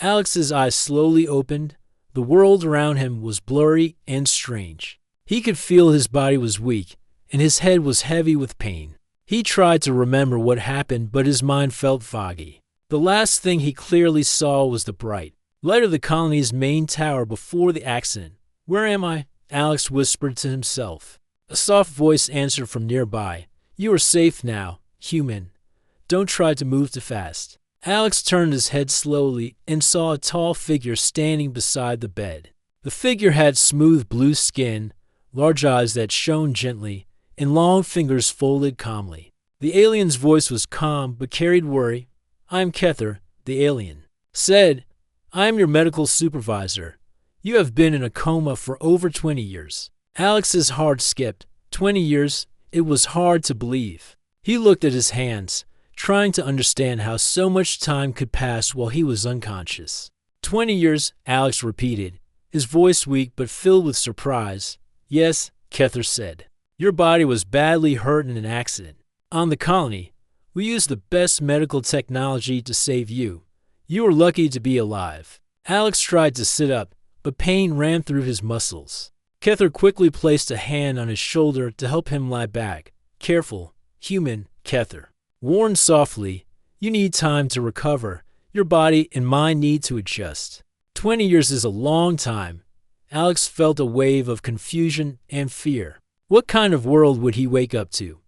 Alex's eyes slowly opened. The world around him was blurry and strange. He could feel his body was weak, and his head was heavy with pain. He tried to remember what happened, but his mind felt foggy. The last thing he clearly saw was the bright light of the colony's main tower before the accident. "Where am I?" Alex whispered to himself. A soft voice answered from nearby. "You are safe now, human. Don't try to move too fast." Alex turned his head slowly and saw a tall figure standing beside the bed. The figure had smooth blue skin, large eyes that shone gently, and long fingers folded calmly. The alien's voice was calm but carried worry. "I am Kether," the alien said. "I am your medical supervisor. You have been in a coma for over 20 years. Alex's heart skipped. 20 years? It was hard to believe. He looked at his hands, trying to understand how so much time could pass while he was unconscious. 20 years, Alex repeated, his voice weak but filled with surprise. "Yes," Kether said. "Your body was badly hurt in an accident. On the colony, we used the best medical technology to save you. You were lucky to be alive." Alex tried to sit up, but pain ran through his muscles. Kether quickly placed a hand on his shoulder to help him lie back. "Careful, human," Kether warned softly. "You need time to recover. Your body and mind need to adjust." 20 years is a long time. Alex felt a wave of confusion and fear. What kind of world would he wake up to?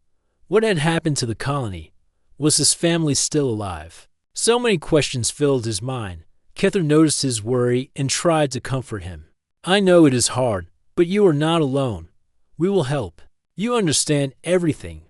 What had happened to the colony? Was his family still alive? So many questions filled his mind. Kether noticed his worry and tried to comfort him. "I know it is hard, but you are not alone. We will help. You understand everything."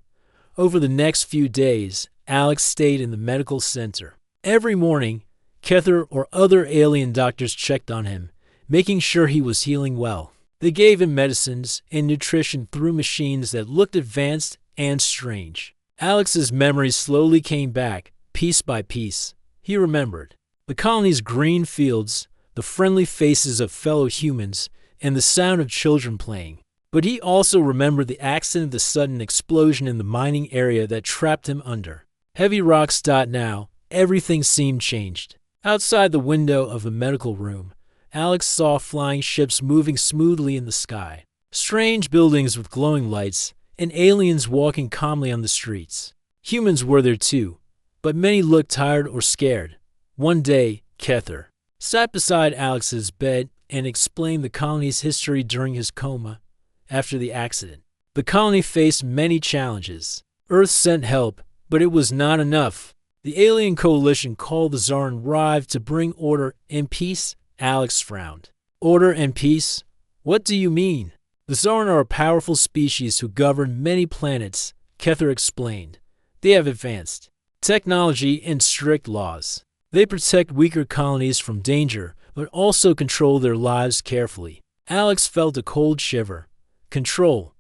Over the next few days, Alex stayed in the medical center. Every morning, Kether or other alien doctors checked on him, making sure he was healing well. They gave him medicines and nutrition through machines that looked advanced and strange. Alex's memories slowly came back, piece by piece. He remembered the colony's green fields, the friendly faces of fellow humans, and the sound of children playing. But he also remembered the accident, the sudden explosion in the mining area that trapped him under. Heavy rocks. Now, everything seemed changed. Outside the window of the medical room, Alex saw flying ships moving smoothly in the sky, strange buildings with glowing lights, and aliens walking calmly on the streets. Humans were there too, but many looked tired or scared. One day, Kether sat beside Alex's bed and explained the colony's history during his coma after the accident. The colony faced many challenges. Earth sent help, but it was not enough. The alien coalition called the Tsar and arrived to bring order and peace. Alex frowned. "Order and peace? What do you mean?" "The Tsar are a powerful species who govern many planets," Kether explained. "They have advanced technology and strict laws. They protect weaker colonies from danger, but also control their lives carefully." Alex felt a cold shiver. Control.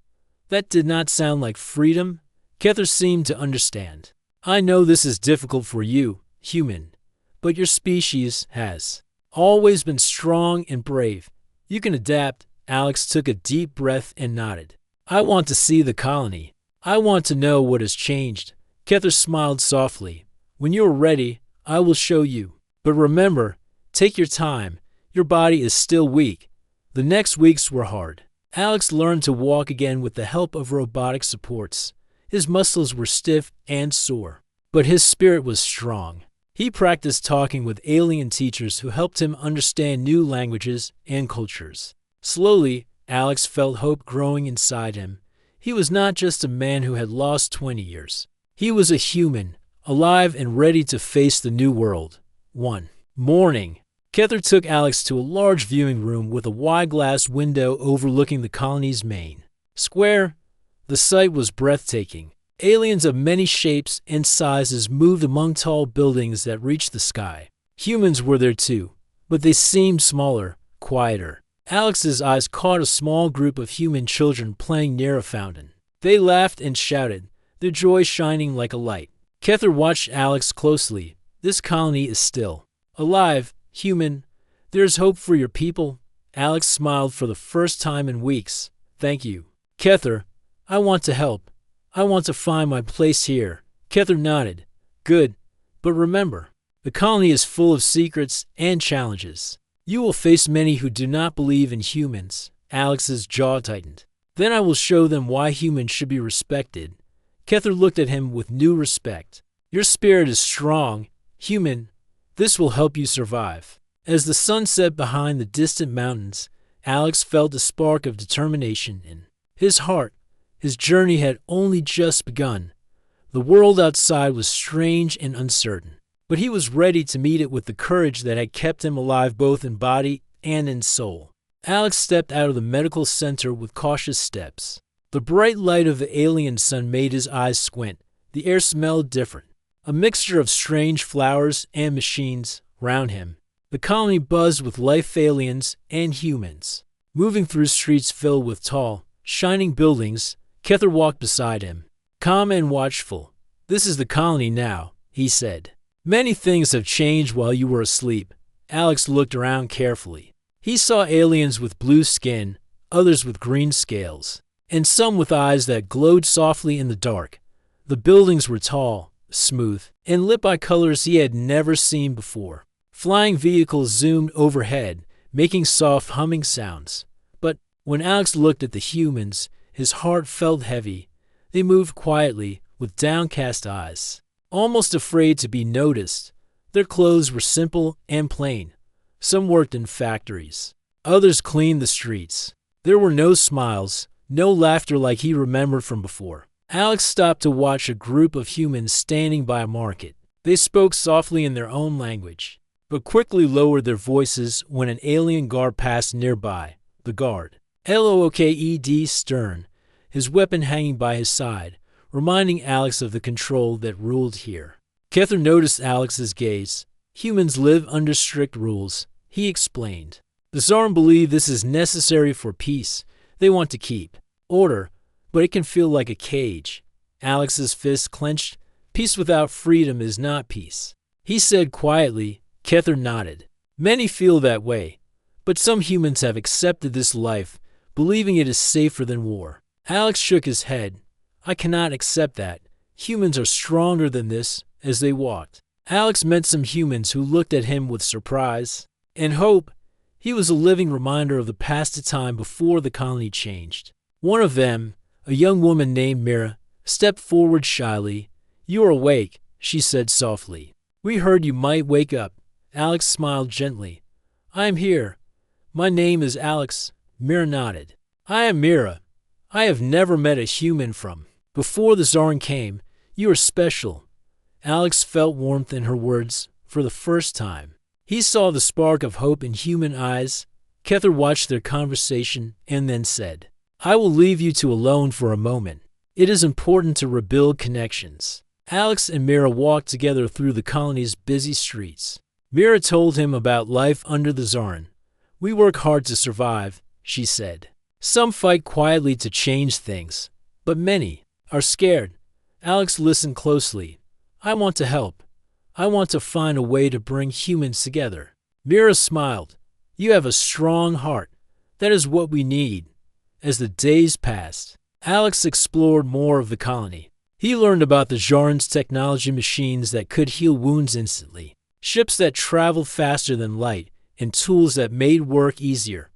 That did not sound like freedom. Kether seemed to understand. "I know this is difficult for you, human, but your species has always been strong and brave. You can adapt." Alex took a deep breath and nodded. "I want to see the colony. I want to know what has changed." Kether smiled softly. "When you are ready, I will show you. But remember, take your time. Your body is still weak." The next weeks were hard. Alex learned to walk again with the help of robotic supports. His muscles were stiff and sore, but his spirit was strong. He practiced talking with alien teachers who helped him understand new languages and cultures. Slowly, Alex felt hope growing inside him. He was not just a man who had lost 20 years. He was a human, alive and ready to face the new world. One morning, Kether took Alex to a large viewing room with a wide glass window overlooking the colony's main square. The sight was breathtaking. Aliens of many shapes and sizes moved among tall buildings that reached the sky. Humans were there too, but they seemed smaller, quieter. Alex's eyes caught a small group of human children playing near a fountain. They laughed and shouted, their joy shining like a light. Kether watched Alex closely. "This colony is still alive, human. There is hope for your people." Alex smiled for the first time in weeks. "Thank you, Kether. I want to help. I want to find my place here." Kether nodded. "Good. But remember, The colony is full of secrets and challenges. You will face many who do not believe in humans. Alex's jaw tightened. Then I will show them why humans should be respected. Kethra looked at him with new respect. Your spirit is strong, human. This will help you survive. As the sun set behind the distant mountains, Alex felt a spark of determination in his heart. His journey had only just begun. The world outside was strange and uncertain, but he was ready to meet it with the courage that had kept him alive both in body and in soul. Alex stepped out of the medical center with cautious steps. The bright light of the alien sun made his eyes squint. The air smelled different, a mixture of strange flowers and machines around him. The colony buzzed with life, aliens and humans. Moving through streets filled with tall, shining buildings, Kethra walked beside him, calm and watchful. This is the colony now, he said. Many things have changed while you were asleep. Alex looked around carefully. He saw aliens with blue skin, others with green scales, and some with eyes that glowed softly in the dark. The buildings were tall, smooth, and lit by colors he had never seen before. Flying vehicles zoomed overhead, making soft humming sounds. But when Alex looked at the humans, his heart felt heavy. They moved quietly, with downcast eyes, almost afraid to be noticed. Their clothes were simple and plain. Some worked in factories. Others cleaned the streets. There were no smiles, no laughter like he remembered from before. Alex stopped to watch a group of humans standing by a market. They spoke softly in their own language, but quickly lowered their voices when an alien guard passed nearby. The guard, looked stern, his weapon hanging by his side, reminding Alex of the control that ruled here. Kethra noticed Alex's gaze. Humans live under strict rules, he explained. The Zarn believe this is necessary for peace. They want to keep order, but it can feel like a cage. Alex's fist clenched. Peace without freedom is not peace, he said quietly. Kethra nodded. Many feel that way, but some humans have accepted this life, believing it is safer than war. Alex shook his head. I cannot accept that. Humans are stronger than this. As they walked, Alex met some humans who looked at him with surprise and hope. He was a living reminder of the past time before the colony changed. One of them, a young woman named Mira, stepped forward shyly. You are awake, she said softly. We heard you might wake up. Alex smiled gently. I am here. My name is Alex. Mira nodded. I am Mira. I have never met a human from before the Zarn came. You are special. Alex felt warmth in her words for the first time. He saw the spark of hope in human eyes. Kethra watched their conversation and then said, I will leave you two alone for a moment. It is important to rebuild connections. Alex and Mira walked together through the colony's busy streets. Mira told him about life under the Zarn. We work hard to survive, she said. Some fight quietly to change things, but many are scared. Alex listened closely. I want to help. I want to find a way to bring humans together. Mira smiled. You have a strong heart. That is what we need. As the days passed, Alex explored more of the colony. He learned about the Zarn's technology, machines that could heal wounds instantly, ships that traveled faster than light, and tools that made work easier.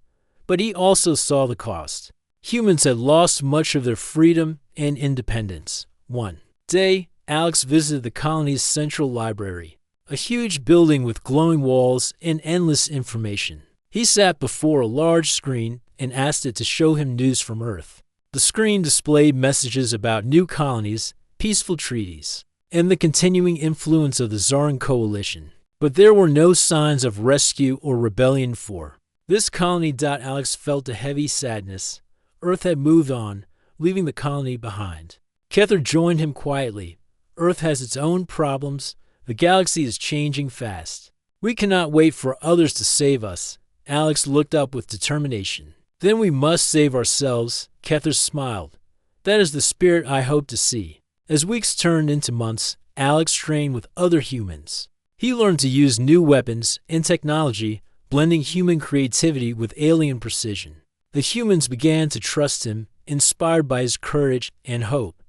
But he also saw the cost. Humans had lost much of their freedom and independence. One day, Alex visited the colony's central library, a huge building with glowing walls and endless information. He sat before a large screen and asked it to show him news from Earth. The screen displayed messages about new colonies, peaceful treaties, and the continuing influence of the Zarn coalition. But there were no signs of rescue or rebellion for this colony. Alex felt a heavy sadness. Earth had moved on, leaving the colony behind. Kethra joined him quietly. Earth has its own problems. The galaxy is changing fast. We cannot wait for others to save us. Alex looked up with determination. Then we must save ourselves. Kethra smiled. That is the spirit I hope to see. As weeks turned into months, Alex trained with other humans. He learned to use new weapons and technology, blending human creativity with alien precision. The humans began to trust him, inspired by his courage and hope.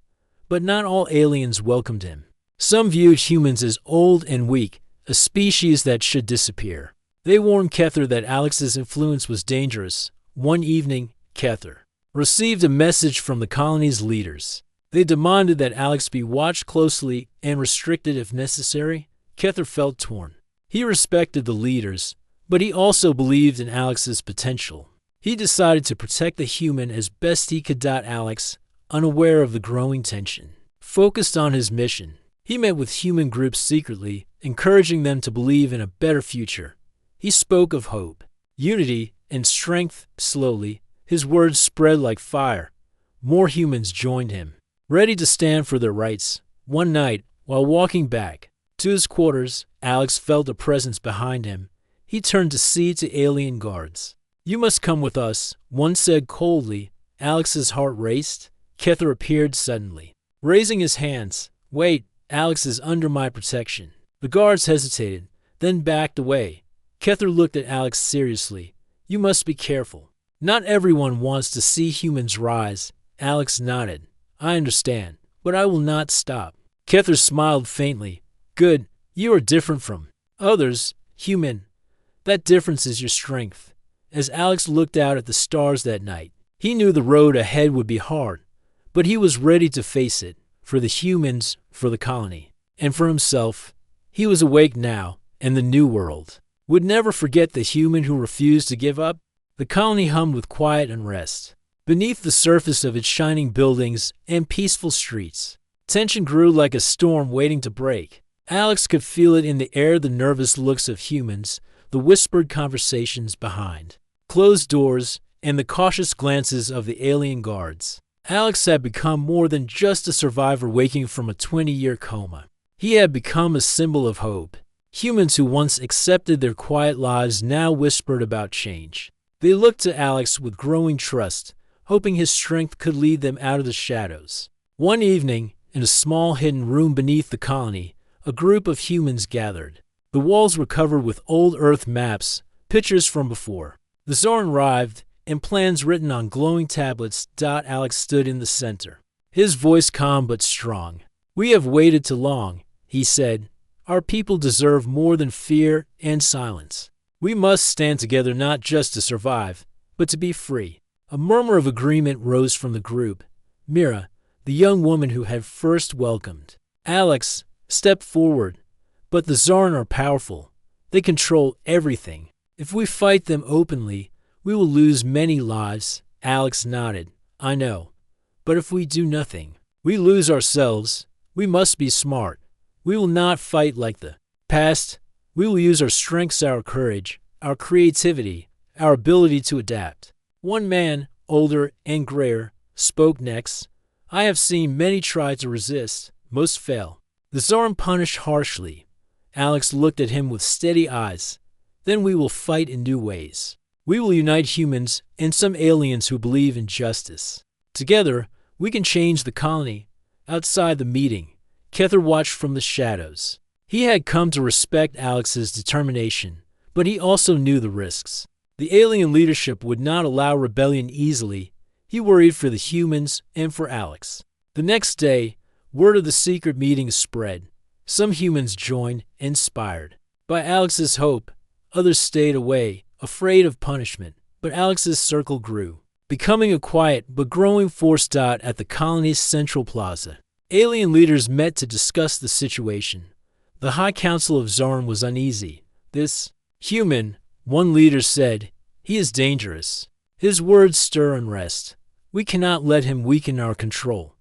But not all aliens welcomed him. Some viewed humans as old and weak, a species that should disappear. They warned Kether that Alex's influence was dangerous. One evening, Kether received a message from the colony's leaders. They demanded that Alex be watched closely and restricted if necessary. Kether felt torn. He respected the leaders, but he also believed in Alex's potential. He decided to protect the human as best he could. Alex, unaware of the growing tension, focused on his mission. He met with human groups secretly, encouraging them to believe in a better future. He spoke of hope, unity, and strength. Slowly, his words spread like fire. More humans joined him, ready to stand for their rights. One night, while walking back to his quarters, Alex felt a presence behind him. He turned to see the alien guards. "You must come with us," one said coldly. Alex's heart raced. Kether appeared suddenly, raising his hands. "Wait, Alex is under my protection." The guards hesitated, then backed away. Kether looked at Alex seriously. "You must be careful. Not everyone wants to see humans rise." Alex nodded. "I understand, but I will not stop." Kether smiled faintly. "Good, you are different from others, human. That difference is your strength." As Alex looked out at the stars that night, he knew the road ahead would be hard, but he was ready to face it, for the humans, for the colony, and for himself. He was awake now, and the new world would never forget the human who refused to give up. The colony hummed with quiet unrest. Beneath the surface of its shining buildings and peaceful streets, tension grew like a storm waiting to break. Alex could feel it in the air, the nervous looks of humans, the whispered conversations behind closed doors, and the cautious glances of the alien guards. Alex had become more than just a survivor waking from a 20-year coma. He had become a symbol of hope. Humans who once accepted their quiet lives now whispered about change. They looked to Alex with growing trust, hoping his strength could lead them out of the shadows. One evening, in a small hidden room beneath the colony, a group of humans gathered. The walls were covered with old Earth maps, pictures from before. The Zoran arrived, and plans written on glowing tablets. Alex stood in the center, his voice calm but strong. "We have waited too long," he said. "Our people deserve more than fear and silence. We must stand together not just to survive, but to be free." A murmur of agreement rose from the group. Mira, the young woman who had first welcomed Alex, stepped forward. "But the Zoran are powerful. They control everything. If we fight them openly, we will lose many lives." Alex nodded. "I know. But if we do nothing, we lose ourselves. We must be smart. We will not fight like the past. We will use our strengths, our courage, our creativity, our ability to adapt." One man, older and grayer, spoke next. "I have seen many try to resist. Most fail. The Zoran punished harshly." Alex looked at him with steady eyes. "Then we will fight in new ways. We will unite humans and some aliens who believe in justice. Together, we can change the colony." Outside the meeting, Kether watched from the shadows. He had come to respect Alex's determination, but he also knew the risks. The alien leadership would not allow rebellion easily. He worried for the humans and for Alex. The next day, word of the secret meeting spread. Some humans joined, inspired by Alex's hope. Others stayed away, afraid of punishment. But Alex's circle grew, becoming a quiet but growing force. At the colony's central plaza, alien leaders met to discuss the situation. The High Council of Zoran was uneasy. "This human," one leader said, "he is dangerous. His words stir unrest. We cannot let him weaken our control."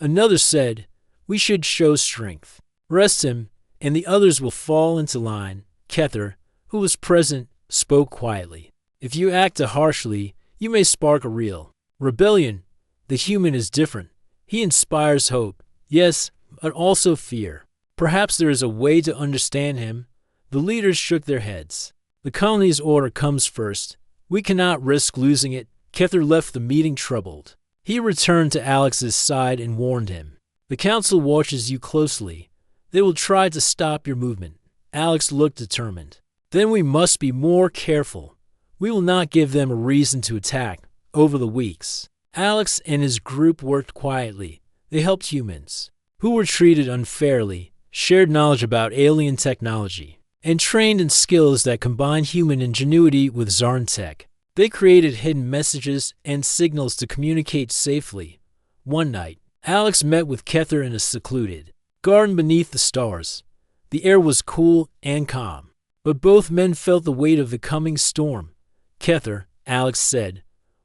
Another said, "We should show strength. Arrest him, and the others will fall into line." Kether, who was present, spoke quietly. "If you act harshly, you may spark a real rebellion. The human is different. He inspires hope, yes, but also fear. Perhaps there is a way to understand him." The leaders shook their heads. "The colony's order comes first. We cannot risk losing it." Kether left the meeting troubled. He returned to Alex's side and warned him. "The council watches you closely. They will try to stop your movement." Alex looked determined. "Then we must be more careful. We will not give them a reason to attack." Over the weeks, Alex and his group worked quietly. They helped humans who were treated unfairly, shared knowledge about alien technology, and trained in skills that combine human ingenuity with Zarn tech. They created hidden messages and signals to communicate safely. One night, Alex met with Kether in a secluded garden beneath the stars. The air was cool and calm, but both men felt the weight of the coming storm. Kether, Alex said,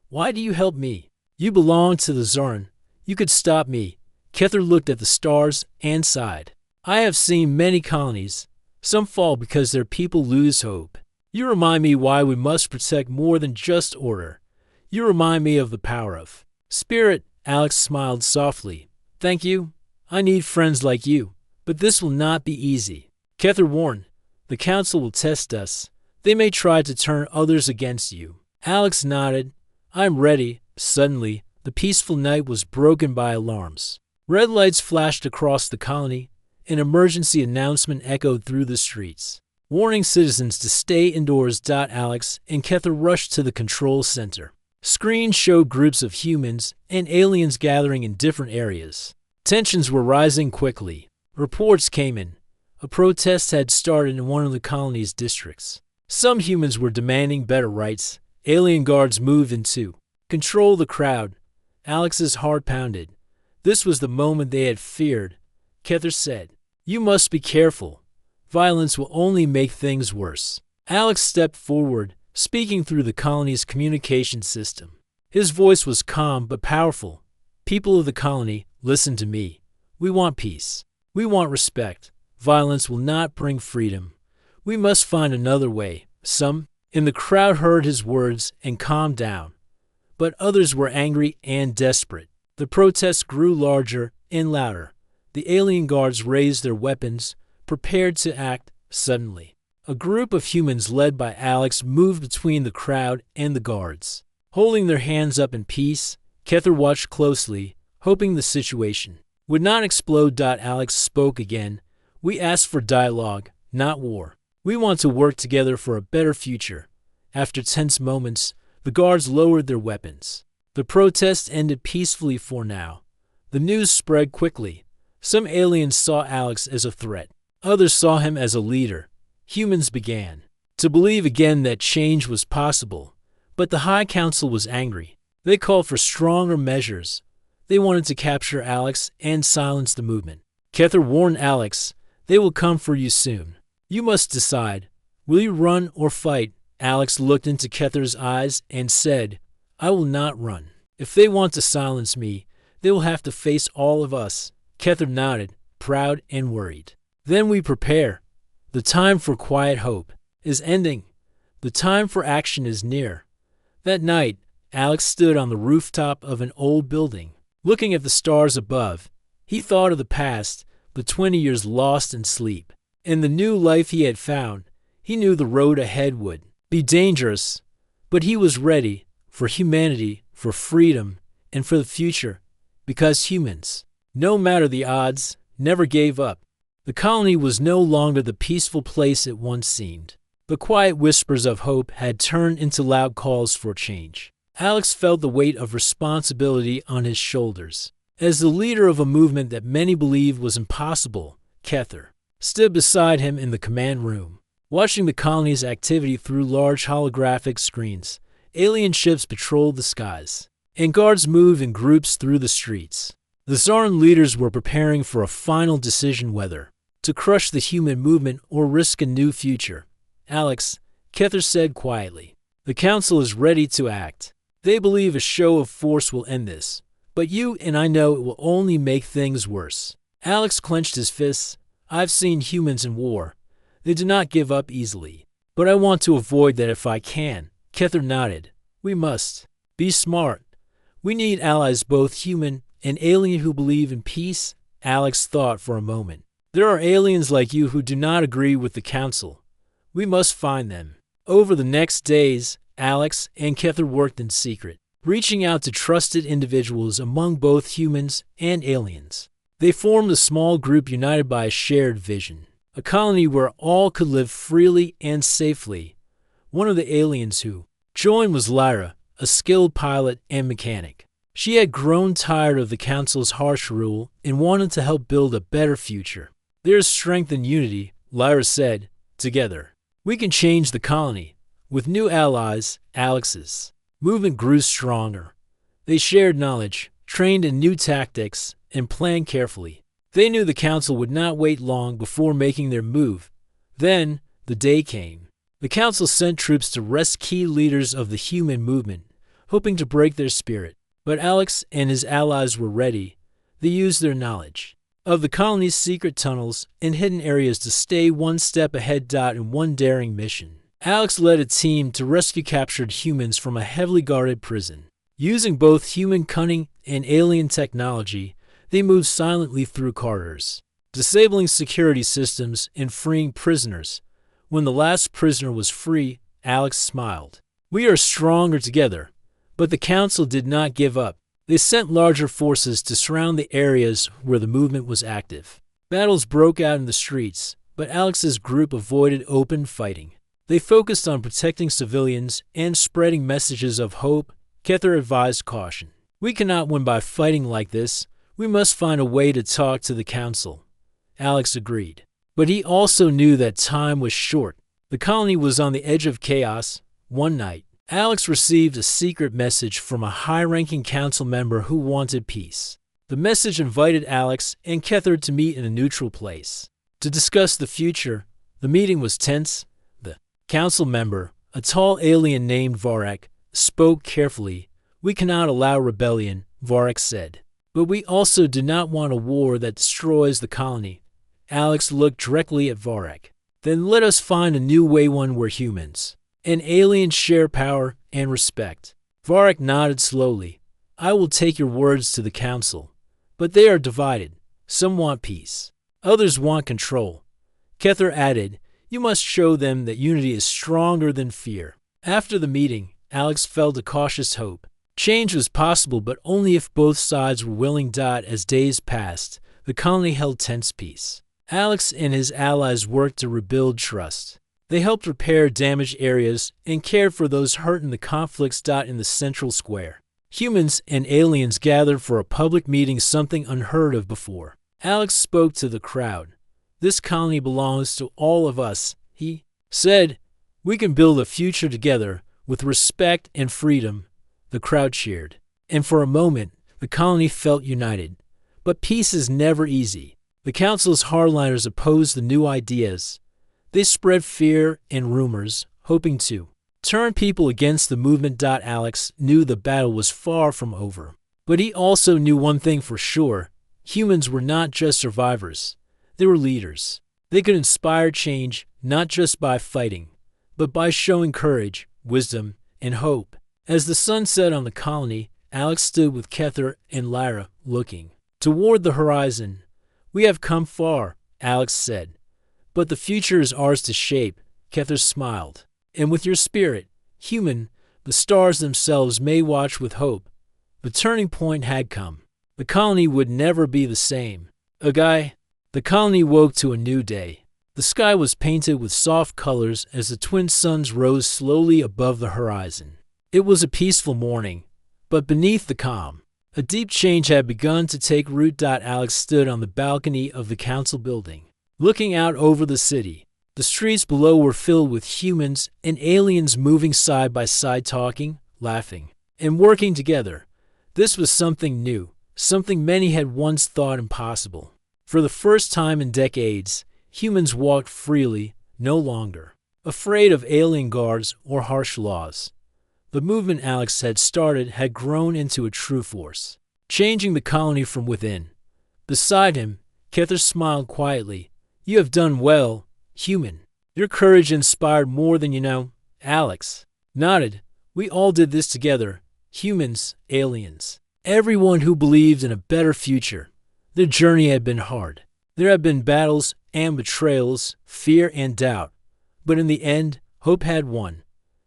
"Why do you help me? You belong to the Zarn. You could stop me." Kether looked at the stars and sighed. "I have seen many colonies. Some fall because their people lose hope. You remind me why we must protect more than just order. You remind me of the power of spirit." Alex smiled softly. "Thank you. I need friends like you. But this will not be easy." Kether warned, "The council will test us. They may try to turn others against you." Alex nodded. "I am ready." Suddenly, the peaceful night was broken by alarms. Red lights flashed across the colony. An emergency announcement echoed through the streets, warning citizens to stay indoors. Alex and Kether rushed to the control center. Screens showed groups of humans and aliens gathering in different areas. Tensions were rising quickly. Reports came in. A protest had started in one of the colony's districts. Some humans were demanding better rights. Alien guards moved in to control the crowd. Alex's heart pounded. This was the moment they had feared. Kether said, "You must be careful. Violence will only make things worse." Alex stepped forward, speaking through the colony's communication system. His voice was calm but powerful. "People of the colony, listen to me. We want peace. We want respect. Violence will not bring freedom. We must find another way." Some in the crowd heard his words and calmed down, but others were angry and desperate. The protests grew larger and louder. The alien guards raised their weapons, prepared to act. Suddenly, a group of humans led by Alex moved between the crowd and the guards. Holding their hands up in peace, Kether watched closely, hoping the situation would not explode. Alex spoke again. "We ask for dialogue, not war. We want to work together for a better future." After tense moments, the guards lowered their weapons. The protest ended peacefully for now. The news spread quickly. Some aliens saw Alex as a threat. Others saw him as a leader. Humans began to believe again that change was possible. But the High Council was angry. They called for stronger measures. They wanted to capture Alex and silence the movement. Kether warned Alex, "They will come for you soon. You must decide. Will you run or fight?" Alex looked into Kether's eyes and said, "I will not run. If they want to silence me, they will have to face all of us." Kether nodded, proud and worried. "Then we prepare. The time for quiet hope is ending. The time for action is near." That night, Alex stood on the rooftop of an old building, looking at the stars above. He thought of the past, the 20 years lost in sleep, and the new life he had found. He knew the road ahead would be dangerous, but he was ready for humanity, for freedom, and for the future, because humans, no matter the odds, never gave up. The colony was no longer the peaceful place it once seemed. The quiet whispers of hope had turned into loud calls for change. Alex felt the weight of responsibility on his shoulders. As the leader of a movement that many believed was impossible, Kether stood beside him in the command room, watching the colony's activity through large holographic screens. Alien ships patrolled the skies, and guards moved in groups through the streets. The Zarn leaders were preparing for a final decision whether to crush the human movement or risk a new future. "Alex," Kether said quietly, "the council is ready to act. They believe a show of force will end this, but you and I know it will only make things worse." Alex clenched his fists. "I've seen humans in war. They do not give up easily. But I want to avoid that if I can." Kether nodded. "We must be smart. We need allies, both human and alien, who believe in peace." Alex thought for a moment. "There are aliens like you who do not agree with the council. We must find them." Over the next days, Alex and Kether worked in secret, reaching out to trusted individuals among both humans and aliens. They formed a small group united by a shared vision, a colony where all could live freely and safely. One of the aliens who joined was Lyra, a skilled pilot and mechanic. She had grown tired of the council's harsh rule and wanted to help build a better future. "There is strength in unity," Lyra said. Together, we can change the colony. With new allies, Alex's movement grew stronger. They shared knowledge, trained in new tactics, and planned carefully. They knew the council would not wait long before making their move. Then, the day came. The council sent troops to arrest key leaders of the human movement, hoping to break their spirit. But Alex and his allies were ready. They used their knowledge of the colony's secret tunnels and hidden areas to stay one step ahead. In one daring mission, Alex led a team to rescue captured humans from a heavily guarded prison. Using both human cunning and alien technology, they moved silently through corridors, disabling security systems and freeing prisoners. When the last prisoner was free, Alex smiled. "We are stronger together." But the council did not give up. They sent larger forces to surround the areas where the movement was active. Battles broke out in the streets, but Alex's group avoided open fighting. They focused on protecting civilians and spreading messages of hope. Kether advised caution. "We cannot win by fighting like this. We must find a way to talk to the council." Alex agreed. But he also knew that time was short. The colony was on the edge of chaos. One night, Alex received a secret message from a high-ranking council member who wanted peace. The message invited Alex and Kether to meet in a neutral place to discuss the future. The meeting was tense. The council member, a tall alien named Varek, spoke carefully. "We cannot allow rebellion," Varek said. "But we also do not want a war that destroys the colony." Alex looked directly at Varek. "Then let us find a new way, one where humans and aliens share power and respect." Varek nodded slowly. "I will take your words to the council. But they are divided. Some want peace. Others want control." Kether added, "You must show them that unity is stronger than fear." After the meeting, Alex felt a cautious hope. Change was possible, but only if both sides were willing. As days passed, the colony held tense peace. Alex and his allies worked to rebuild trust. They helped repair damaged areas and cared for those hurt in the conflicts. In the central square, humans and aliens gathered for a public meeting, something unheard of before. Alex spoke to the crowd. "This colony belongs to all of us," he said. "We can build a future together with respect and freedom." The crowd cheered, and for a moment, the colony felt united. But peace is never easy. The council's hardliners opposed the new ideas. They spread fear and rumors, hoping to turn people against the movement. Alex knew the battle was far from over. But he also knew one thing for sure. Humans were not just survivors. They were leaders. They could inspire change, not just by fighting, but by showing courage, wisdom, and hope. As the sun set on the colony, Alex stood with Kether and Lyra, looking toward the horizon. "We have come far," Alex said. "But the future is ours to shape." Kether smiled. "And with your spirit, human, the stars themselves may watch with hope." The turning point had come. The colony would never be the same. The colony woke to a new day. The sky was painted with soft colors as the twin suns rose slowly above the horizon. It was a peaceful morning, but beneath the calm, a deep change had begun to take root. Alex stood on the balcony of the council building, looking out over the city. The streets below were filled with humans and aliens moving side by side, talking, laughing, and working together. This was something new, something many had once thought impossible. For the first time in decades, humans walked freely, no longer afraid of alien guards or harsh laws. The movement Alex had started had grown into a true force, changing the colony from within. Beside him, Kether smiled quietly. "You have done well, human. Your courage inspired more than you know." Alex nodded. "We all did this together. Humans, aliens, everyone who believed in a better future." Their journey had been hard. There had been battles and betrayals, fear and doubt. But in the end, hope had won.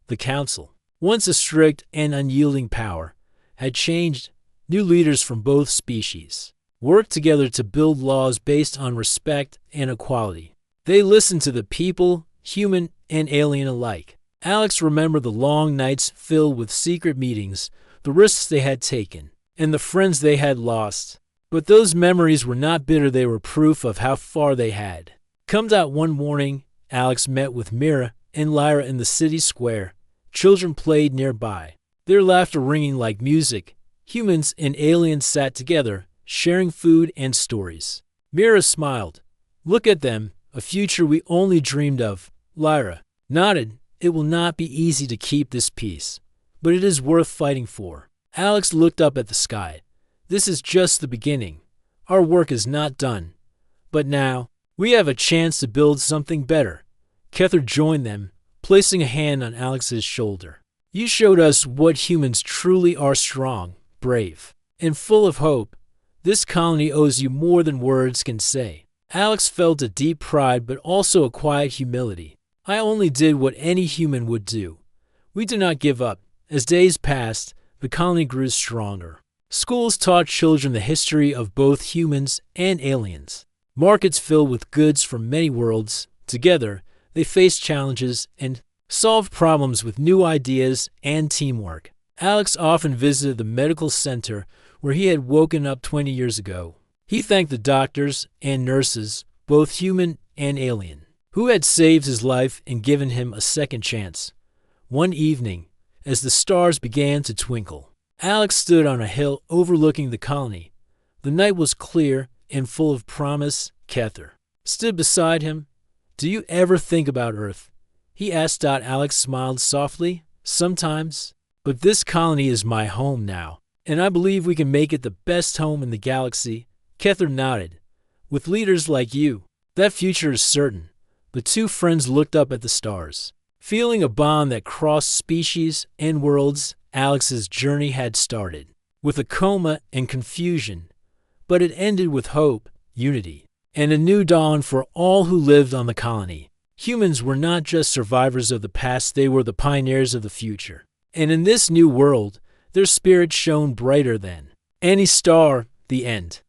The council, once a strict and unyielding power, had changed. New leaders from both species worked together to build laws based on respect and equality. They listened to the people, human and alien alike. Alex remembered the long nights filled with secret meetings, the risks they had taken, and the friends they had lost. But those memories were not bitter. They were proof of how far they had come. One morning, Alex met with Mira and Lyra in the city square. Children played nearby, their laughter ringing like music. Humans and aliens sat together, sharing food and stories. Mira smiled. "Look at them, a future we only dreamed of." Lyra nodded. "It will not be easy to keep this peace, but it is worth fighting for." Alex looked up at the sky. "This is just the beginning. Our work is not done. But now, we have a chance to build something better." Kether joined them, placing a hand on Alex's shoulder. "You showed us what humans truly are: strong, brave, and full of hope. This colony owes you more than words can say." Alex felt a deep pride but also a quiet humility. "I only did what any human would do." We did not give up. As days passed, the colony grew stronger. Schools taught children the history of both humans and aliens. Markets filled with goods from many worlds. Together, they faced challenges and solved problems with new ideas and teamwork. Alex often visited the medical center where he had woken up 20 years ago. He thanked the doctors and nurses, both human and alien, who had saved his life and given him a second chance. One evening, as the stars began to twinkle, Alex stood on a hill overlooking the colony. The night was clear and full of promise. Kether stood beside him. "Do you ever think about Earth?" he asked. Alex smiled softly. "Sometimes, but this colony is my home now, and I believe we can make it the best home in the galaxy." Kether nodded. "With leaders like you, that future is certain." The two friends looked up at the stars, feeling a bond that crossed species and worlds. Alex's journey had started with a coma and confusion, but it ended with hope, unity, and a new dawn for all who lived on the colony. Humans were not just survivors of the past, they were the pioneers of the future. And in this new world, their spirit shone brighter than any star. The end.